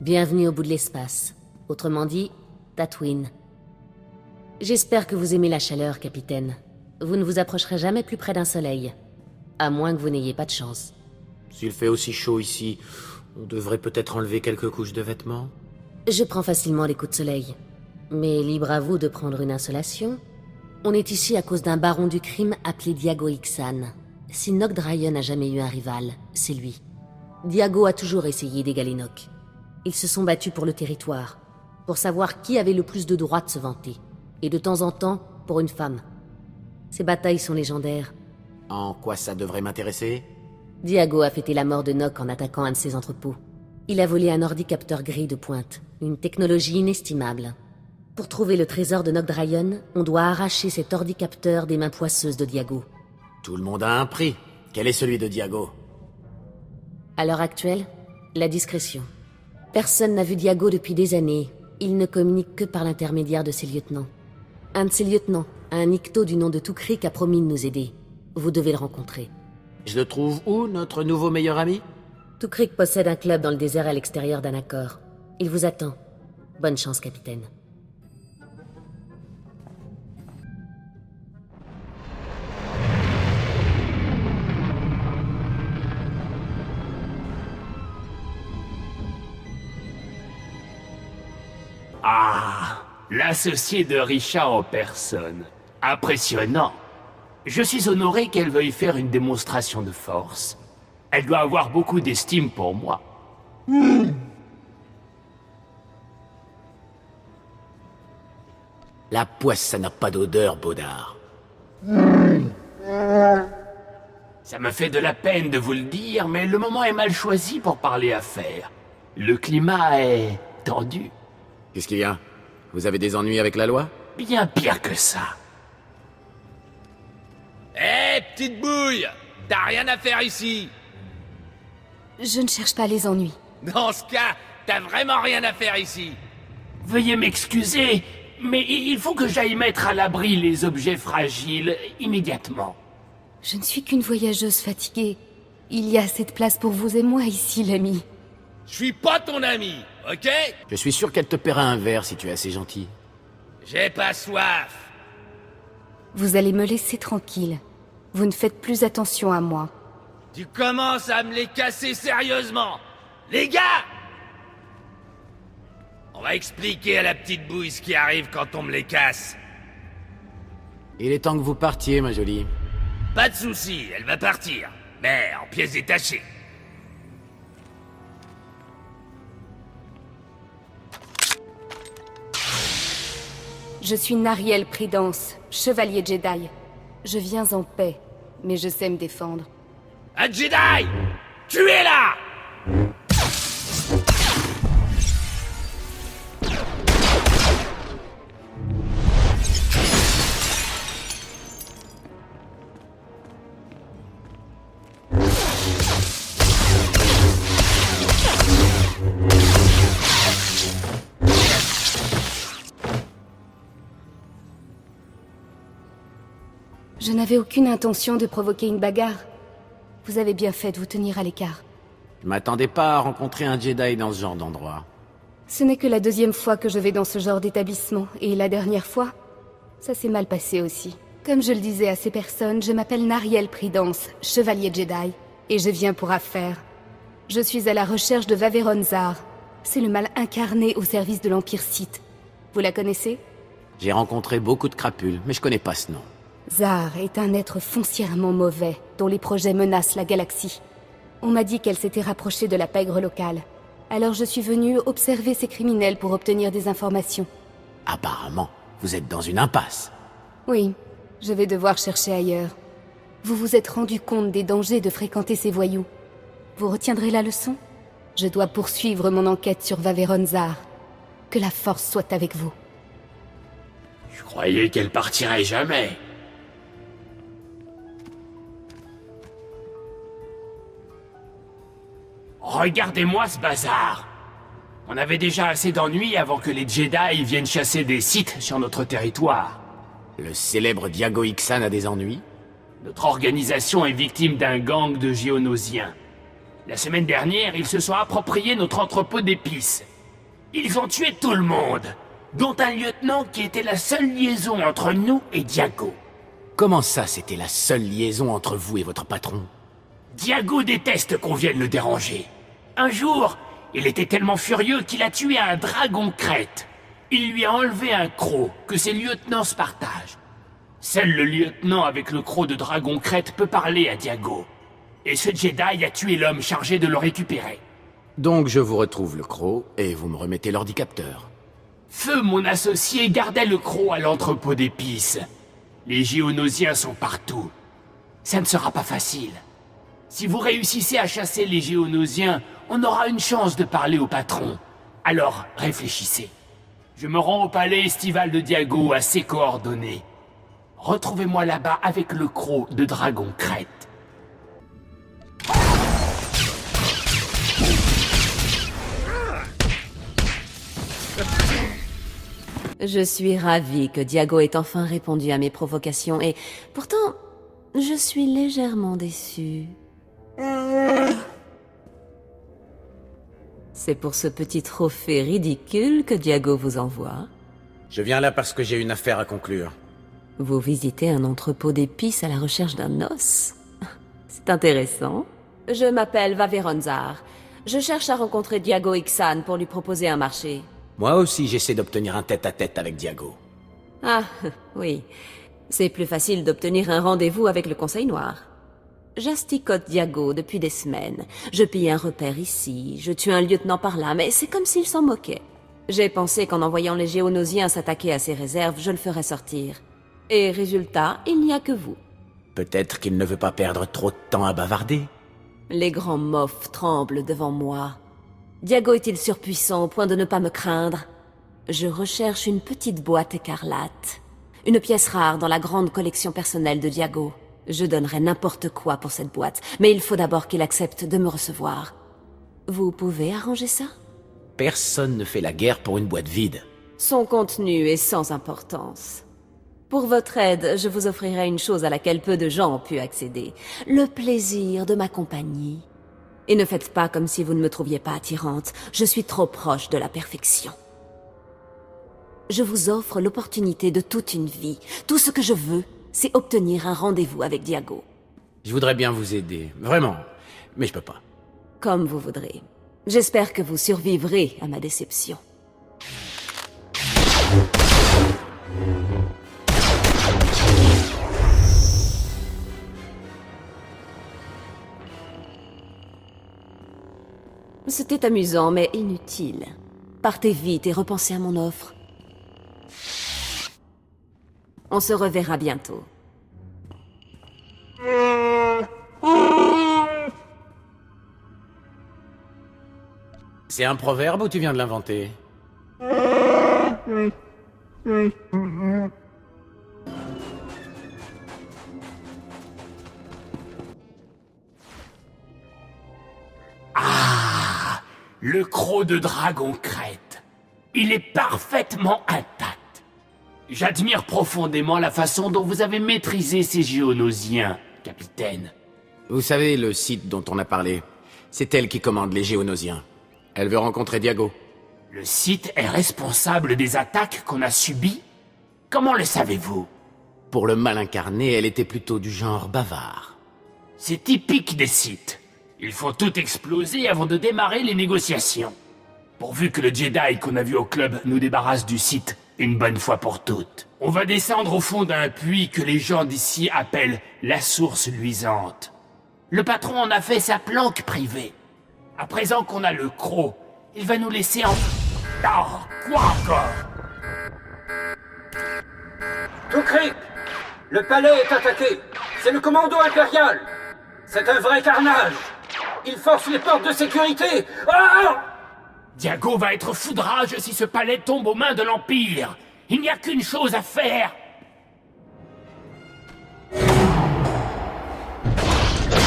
Bienvenue au bout de l'espace. Autrement dit, Tatooine. J'espère que vous aimez la chaleur, capitaine. Vous ne vous approcherez jamais plus près d'un soleil. À moins que vous n'ayez pas de chance. S'il fait aussi chaud ici, on devrait peut-être enlever quelques couches de vêtements. Je prends facilement les coups de soleil. Mais libre à vous de prendre une insolation. On est ici à cause d'un baron du crime appelé Diago Ixan. Si Nok Dryan a jamais eu un rival, c'est lui. Diago a toujours essayé d'égaler Nok. Ils se sont battus pour le territoire, pour savoir qui avait le plus de droits de se vanter. Et de temps en temps, pour une femme. Ces batailles sont légendaires. En quoi ça devrait m'intéresser? Diago a fêté la mort de Nok en attaquant un de ses entrepôts. Il a volé un ordicapteur gris de pointe, une technologie inestimable. Pour trouver le trésor de Nok Dryan, on doit arracher cet ordicapteur des mains poisseuses de Diago. Tout le monde a un prix. Quel est celui de Diago? À l'heure actuelle, la discrétion. Personne n'a vu Diago depuis des années. Il ne communique que par l'intermédiaire de ses lieutenants. Un de ses lieutenants, un Nikto du nom de Tukrik, a promis de nous aider. Vous devez le rencontrer. Je le trouve où, notre nouveau meilleur ami? Tukrik possède un club dans le désert à l'extérieur d'Anakor. Il vous attend. Bonne chance, capitaine. Ah, l'associé de Richard en personne. Impressionnant. Je suis honoré qu'elle veuille faire une démonstration de force. Elle doit avoir beaucoup d'estime pour moi. La poisse, ça n'a pas d'odeur, Baudard. Ça me fait de la peine de vous le dire, mais le moment est mal choisi pour parler affaires. Le climat est tendu. Qu'est-ce qu'il y a? Vous avez des ennuis avec la loi? Bien pire que ça. Hé, petite bouille! T'as rien à faire ici! Je ne cherche pas les ennuis. Dans ce cas, t'as vraiment rien à faire ici! Veuillez m'excuser, mais il faut que j'aille mettre à l'abri les objets fragiles immédiatement. Je ne suis qu'une voyageuse fatiguée. Il y a assez de place pour vous et moi ici, l'ami. Je suis pas ton ami, ok? Je suis sûr qu'elle te paiera un verre si tu es assez gentil. J'ai pas soif! Vous allez me laisser tranquille. Vous ne faites plus attention à moi. Tu commences à me les casser sérieusement! Les gars! On va expliquer à la petite bouille ce qui arrive quand on me les casse. Il est temps que vous partiez, ma jolie. Pas de soucis, elle va partir. Mais en pièces détachées. Je suis Nariel Prudence, chevalier Jedi. Je viens en paix, mais je sais me défendre. Un Jedi! Tu es là! Je n'avais aucune intention de provoquer une bagarre. Vous avez bien fait de vous tenir à l'écart. Je m'attendais pas à rencontrer un Jedi dans ce genre d'endroit. Ce n'est que la deuxième fois que je vais dans ce genre d'établissement, et la dernière fois, ça s'est mal passé aussi. Comme je le disais à ces personnes, je m'appelle Nariel Prudence, chevalier Jedi, et je viens pour affaire. Je suis à la recherche de Vaveron Zar. C'est le mal incarné au service de l'Empire Sith. Vous la connaissez? J'ai rencontré beaucoup de crapules, mais je connais pas ce nom. Zar est un être foncièrement mauvais, dont les projets menacent la galaxie. On m'a dit qu'elle s'était rapprochée de la pègre locale. Alors je suis venue observer ces criminels pour obtenir des informations. Apparemment, vous êtes dans une impasse. Oui, je vais devoir chercher ailleurs. Vous vous êtes rendu compte des dangers de fréquenter ces voyous. Vous retiendrez la leçon? Je dois poursuivre mon enquête sur Vaveron Zar. Que la force soit avec vous. Je croyais qu'elle partirait jamais. Regardez-moi ce bazar. On avait déjà assez d'ennuis avant que les Jedi viennent chasser des Sith sur notre territoire. Le célèbre Diago Ixan a des ennuis? Notre organisation est victime d'un gang de géonosiens. La semaine dernière, ils se sont appropriés notre entrepôt d'épices. Ils ont tué tout le monde, dont un lieutenant qui était la seule liaison entre nous et Diago. Comment ça, c'était la seule liaison entre vous et votre patron? Diago déteste qu'on vienne le déranger. Un jour, il était tellement furieux qu'il a tué un dragon crête. Il lui a enlevé un croc que ses lieutenants se partagent. Seul le lieutenant avec le croc de dragon crête peut parler à Diago. Et ce Jedi a tué l'homme chargé de le récupérer. Donc je vous retrouve le croc et vous me remettez l'ordicapteur. Feu, mon associé, gardait le croc à l'entrepôt d'épices. Les Géonosiens sont partout. Ça ne sera pas facile. Si vous réussissez à chasser les Géonosiens, on aura une chance de parler au patron. Alors, réfléchissez. Je me rends au palais estival de Diago à ses coordonnées. Retrouvez-moi là-bas avec le croc de dragon crête. Je suis ravie que Diago ait enfin répondu à mes provocations et pourtant, je suis légèrement déçue. C'est pour ce petit trophée ridicule que Diago vous envoie. Je viens là parce que j'ai une affaire à conclure. Vous visitez un entrepôt d'épices à la recherche d'un os? C'est intéressant. Je m'appelle Vaveronzar. Je cherche à rencontrer Diago Ixan pour lui proposer un marché. Moi aussi, j'essaie d'obtenir un tête-à-tête avec Diago. Ah, oui. C'est plus facile d'obtenir un rendez-vous avec le Conseil Noir. J'asticote Diago depuis des semaines. Je pille un repère ici, je tue un lieutenant par là, mais c'est comme s'il s'en moquait. J'ai pensé qu'en envoyant les Géonosiens s'attaquer à ses réserves, je le ferais sortir. Et résultat, il n'y a que vous. Peut-être qu'il ne veut pas perdre trop de temps à bavarder. Les grands mofs tremblent devant moi. Diago est-il surpuissant au point de ne pas me craindre? Je recherche une petite boîte écarlate. Une pièce rare dans la grande collection personnelle de Diago. Je donnerais n'importe quoi pour cette boîte, mais il faut d'abord qu'il accepte de me recevoir. Vous pouvez arranger ça? Personne ne fait la guerre pour une boîte vide. Son contenu est sans importance. Pour votre aide, je vous offrirai une chose à laquelle peu de gens ont pu accéder. Le plaisir de ma compagnie. Et ne faites pas comme si vous ne me trouviez pas attirante. Je suis trop proche de la perfection. Je vous offre l'opportunité de toute une vie. Tout ce que je veux, c'est obtenir un rendez-vous avec Diago. Je voudrais bien vous aider, vraiment, mais je peux pas. Comme vous voudrez. J'espère que vous survivrez à ma déception. C'était amusant, mais inutile. Partez vite et repensez à mon offre. On se reverra bientôt. C'est un proverbe ou tu viens de l'inventer? Le croc de dragon crête. Il est parfaitement intact. J'admire profondément la façon dont vous avez maîtrisé ces Géonosiens, capitaine. Vous savez, le site dont on a parlé, c'est elle qui commande les Géonosiens. Elle veut rencontrer Diago. Le site est responsable des attaques qu'on a subies? Comment le savez-vous? Pour le mal incarné, elle était plutôt du genre bavard. C'est typique des sites. Il faut tout exploser avant de démarrer les négociations. Pourvu que le Jedi qu'on a vu au club nous débarrasse du site une bonne fois pour toutes. On va descendre au fond d'un puits que les gens d'ici appellent la source luisante. Le patron en a fait sa planque privée. À présent qu'on a le croc, il va nous laisser en... Oh, quoi encore? Toukrik, le palais est attaqué. C'est le commando impérial. C'est un vrai carnage. Il force les portes de sécurité. Ah! Diago va être foudrage si ce palais tombe aux mains de l'Empire. Il n'y a qu'une chose à faire.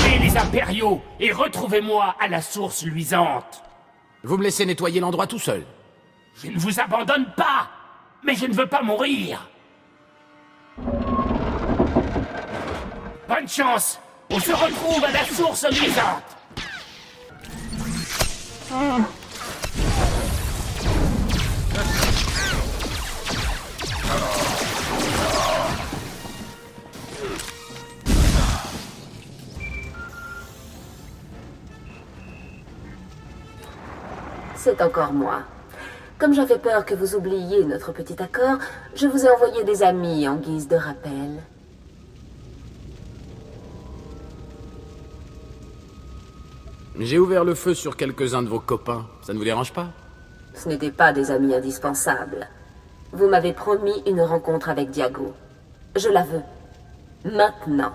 Tuez les impériaux et retrouvez-moi à la source luisante. Vous me laissez nettoyer l'endroit tout seul. Je ne vous abandonne pas, mais je ne veux pas mourir. Bonne chance. On se retrouve à la source luisante. c'est encore moi. Comme j'avais peur que vous oubliiez notre petit accord, je vous ai envoyé des amis en guise de rappel. J'ai ouvert le feu sur quelques-uns de vos copains. Ça ne vous dérange pas? Ce n'étaient pas des amis indispensables. Vous m'avez promis une rencontre avec Diago. Je la veux. Maintenant.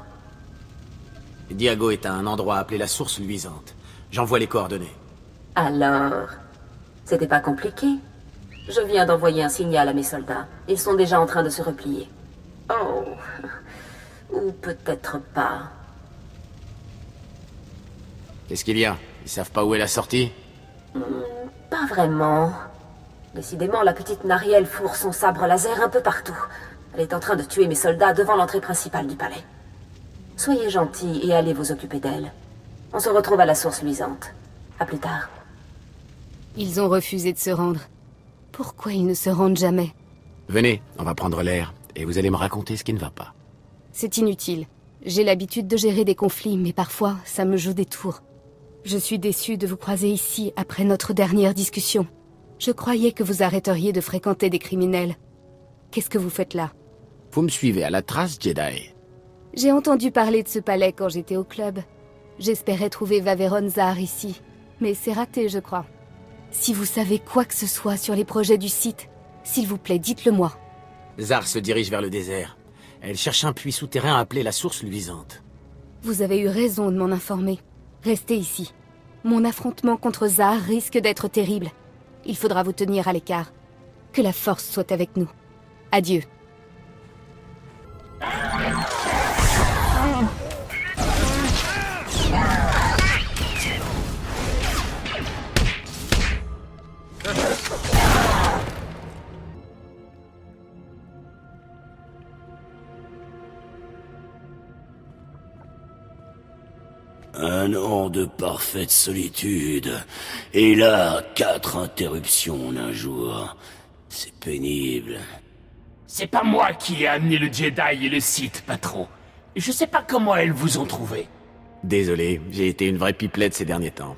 Diago est à un endroit appelé la Source Luisante. J'envoie les coordonnées. Alors, c'était pas compliqué. Je viens d'envoyer un signal à mes soldats. Ils sont déjà en train de se replier. Oh. Ou peut-être pas. Qu'est-ce qu'il y a? Ils savent pas où est la sortie? Pas vraiment. Décidément, la petite Nariel fourre son sabre laser un peu partout. Elle est en train de tuer mes soldats devant l'entrée principale du palais. Soyez gentils et allez vous occuper d'elle. On se retrouve à la Source Luisante. À plus tard. Ils ont refusé de se rendre. Pourquoi ils ne se rendent jamais? Venez, on va prendre l'air, et vous allez me raconter ce qui ne va pas. C'est inutile. J'ai l'habitude de gérer des conflits, mais parfois, ça me joue des tours. Je suis déçue de vous croiser ici après notre dernière discussion. Je croyais que vous arrêteriez de fréquenter des criminels. Qu'est-ce que vous faites là? Vous me suivez à la trace, Jedi. J'ai entendu parler de ce palais quand j'étais au club. J'espérais trouver Vaveron Zar ici, mais c'est raté, je crois. Si vous savez quoi que ce soit sur les projets du site, s'il vous plaît, dites-le-moi. Zar se dirige vers le désert. Elle cherche un puits souterrain appelé la Source Luisante. Vous avez eu raison de m'en informer. Restez ici. Mon affrontement contre Zar risque d'être terrible. Il faudra vous tenir à l'écart. Que la force soit avec nous. Adieu. Un an de parfaite solitude. Et là, 4 interruptions en un jour. C'est pénible. C'est pas moi qui ai amené le Jedi et le Sith, patron. Je sais pas comment elles vous ont trouvé. Désolé, j'ai été une vraie pipelette ces derniers temps.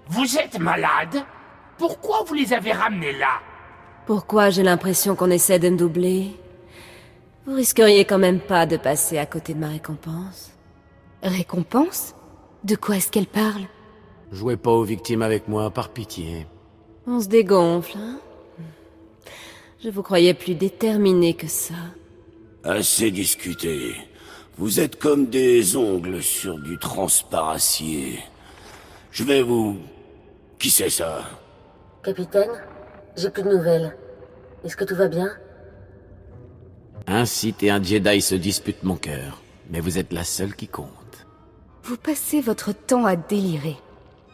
Vous êtes malade? Pourquoi vous les avez ramenés là? Pourquoi j'ai l'impression qu'on essaie de me doubler? Vous risqueriez quand même pas de passer à côté de ma récompense. Récompense? De quoi est-ce qu'elle parle? Jouez pas aux victimes avec moi, par pitié. On se dégonfle, hein? Je vous croyais plus déterminé que ça. Assez discuté. Vous êtes comme des ongles sur du transparacier. Je vais vous... Qui c'est ça? Capitaine, j'ai plus de nouvelles. Est-ce que tout va bien? Un Sith et un Jedi se disputent mon cœur, mais vous êtes la seule qui compte. Vous passez votre temps à délirer.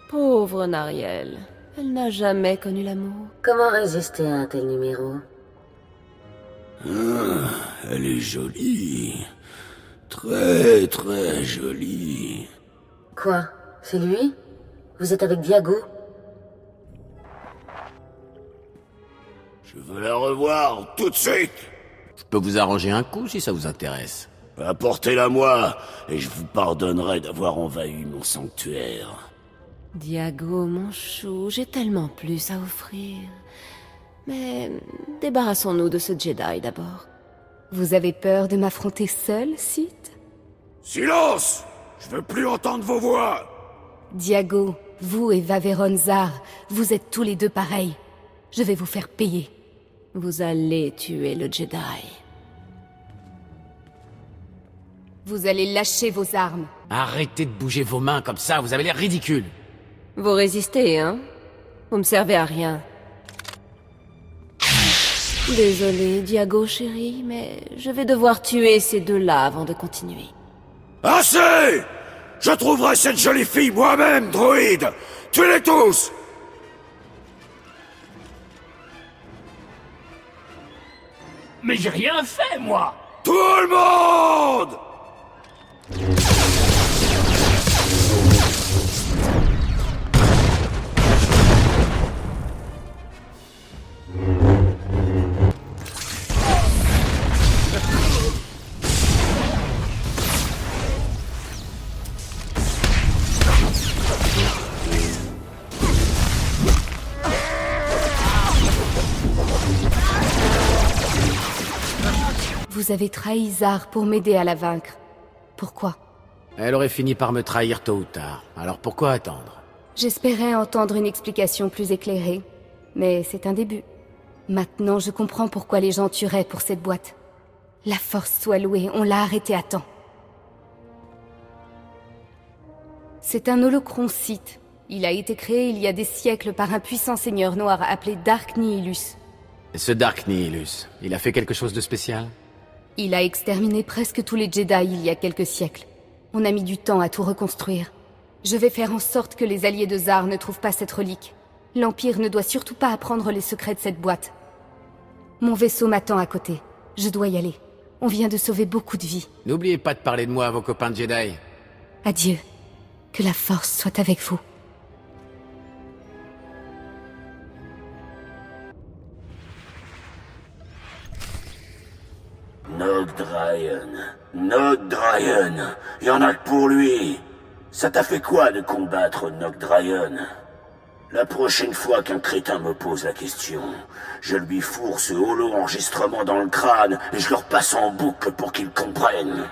Pauvre Nariel. Elle n'a jamais connu l'amour. Comment résister à un tel numéro? Elle est jolie. Très très jolie. Quoi? C'est lui? Vous êtes avec Diago? Je veux la revoir tout de suite. Je peux vous arranger un coup si ça vous intéresse. Apportez-la moi, et je vous pardonnerai d'avoir envahi mon sanctuaire. Diago, mon chou, j'ai tellement plus à offrir. Mais débarrassons-nous de ce Jedi d'abord. Vous avez peur de m'affronter seul, Sith? Silence! Je veux plus entendre vos voix! Diago, vous et Vaveron Zar, vous êtes tous les deux pareils. Je vais vous faire payer. Vous allez tuer le Jedi. Vous allez lâcher vos armes. Arrêtez de bouger vos mains comme ça, vous avez l'air ridicule. Vous résistez, hein? Vous me servez à rien. Désolé, Diago, chérie, mais je vais devoir tuer ces deux-là avant de continuer. Assez! Je trouverai cette jolie fille moi-même, droïde! Tuez-les tous! Mais j'ai rien fait, moi! Tout le monde! Vous avez trahi Zar pour m'aider à la vaincre. Pourquoi? Elle aurait fini par me trahir tôt ou tard, alors pourquoi attendre? J'espérais entendre une explication plus éclairée, mais c'est un début. Maintenant, je comprends pourquoi les gens tueraient pour cette boîte. La force soit louée, on l'a arrêté à temps. C'est un holocron Sith. Il a été créé il y a des siècles par un puissant seigneur noir appelé Dark Nihilus. Ce Dark Nihilus, il a fait quelque chose de spécial? Il a exterminé presque tous les Jedi il y a quelques siècles. On a mis du temps à tout reconstruire. Je vais faire en sorte que les alliés de Zar ne trouvent pas cette relique. L'Empire ne doit surtout pas apprendre les secrets de cette boîte. Mon vaisseau m'attend à côté. Je dois y aller. On vient de sauver beaucoup de vies. N'oubliez pas de parler de moi à vos copains de Jedi. Adieu. Que la force soit avec vous. Nogdrayen, y en a que pour lui. Ça t'a fait quoi de combattre Nogdrayen? La prochaine fois qu'un crétin me pose la question, je lui fourre ce holo-enregistrement dans le crâne et je le repasse en boucle pour qu'il comprenne.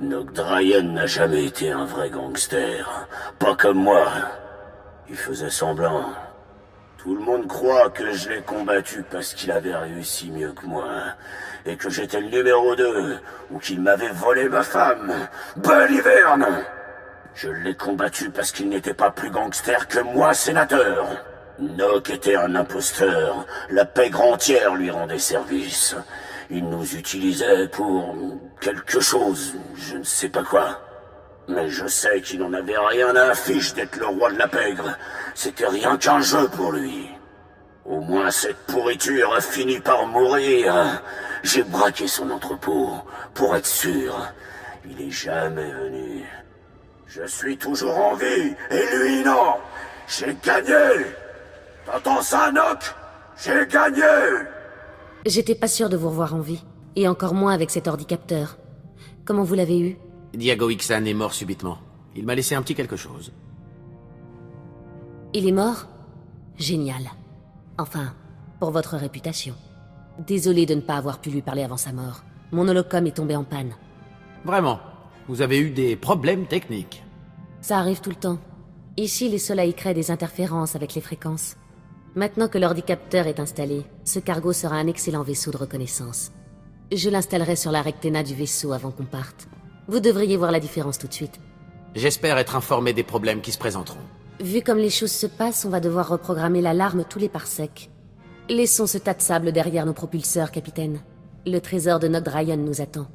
Nogdrayen n'a jamais été un vrai gangster, pas comme moi. Il faisait semblant. Tout le monde croit que je l'ai combattu parce qu'il avait réussi mieux que moi, et que j'étais le numéro 2, ou qu'il m'avait volé ma femme. Beliverne! Je l'ai combattu parce qu'il n'était pas plus gangster que moi, sénateur. Nock était un imposteur. La pègre entière lui rendait service. Il nous utilisait pour quelque chose, je ne sais pas quoi. Mais je sais qu'il n'en avait rien à affiche d'être le roi de la pègre. C'était rien qu'un jeu pour lui. Au moins cette pourriture a fini par mourir. J'ai braqué son entrepôt, pour être sûr. Il est jamais venu. Je suis toujours en vie, et lui non. J'ai gagné. T'entends ça, Nock? J'ai gagné. J'étais pas sûr de vous revoir en vie, et encore moins avec cet ordicapteur. Comment vous l'avez eu? Diago Ixan est mort subitement. Il m'a laissé un petit quelque chose. Il est mort? Génial. Enfin, pour votre réputation. Désolé de ne pas avoir pu lui parler avant sa mort. Mon holocom est tombé en panne. Vraiment, vous avez eu des problèmes techniques. Ça arrive tout le temps. Ici, les soleils créent des interférences avec les fréquences. Maintenant que l'ordicapteur est installé, ce cargo sera un excellent vaisseau de reconnaissance. Je l'installerai sur la recténa du vaisseau avant qu'on parte. Vous devriez voir la différence tout de suite. J'espère être informé des problèmes qui se présenteront. Vu comme les choses se passent, on va devoir reprogrammer l'alarme tous les parsecs. Laissons ce tas de sable derrière nos propulseurs, capitaine. Le trésor de Nogdrayen nous attend.